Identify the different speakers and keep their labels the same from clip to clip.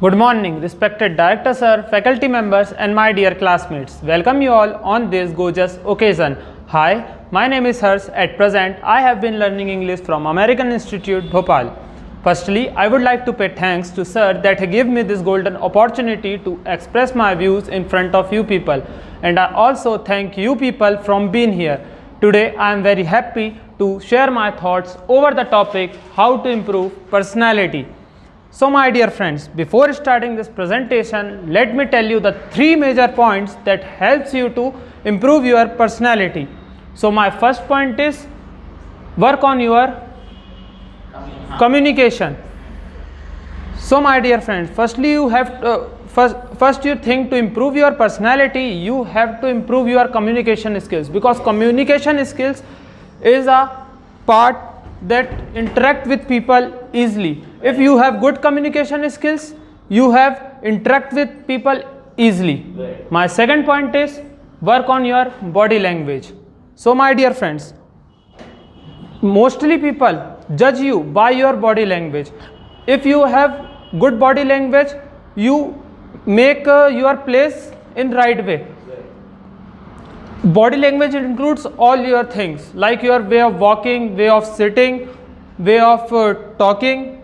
Speaker 1: Good morning, respected Director Sir, faculty members and my dear classmates. Welcome you all on this gorgeous occasion. Hi, my name is Harsh. At present, I have been learning English from American Institute, Bhopal. Firstly, I would like to pay thanks to Sir that he gave me this golden opportunity to express my views in front of you people. And I also thank you people from being here. Today, I am very happy to share my thoughts over the topic how to improve personality. So my dear friends, before starting this presentation, let me tell you the three major points that helps you to improve your personality. So my first point is work on your communication. So my dear friends, firstly you have to, first you think to improve your personality, you have to improve your communication skills, because communication skills is a part that interact with people easily. If you have good communication skills, you have interact with people easily. My second point is work on your body language. So my dear friends, mostly people judge you by your body language. If you have good body language, you make your place in right way. Body language includes all your things, like your way of walking, way of sitting, way of talking.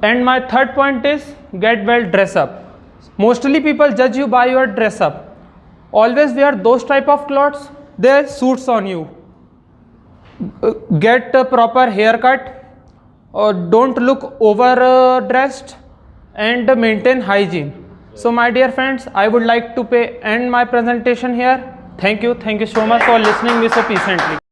Speaker 1: And my third point is get well dress up. Mostly people judge you by your dress up. Always wear those type of clothes that suits on you. Get a proper haircut, or don't look over dressed, and maintain hygiene. So my dear friends, I would like to end my presentation here. Thank you so much for listening me so patiently.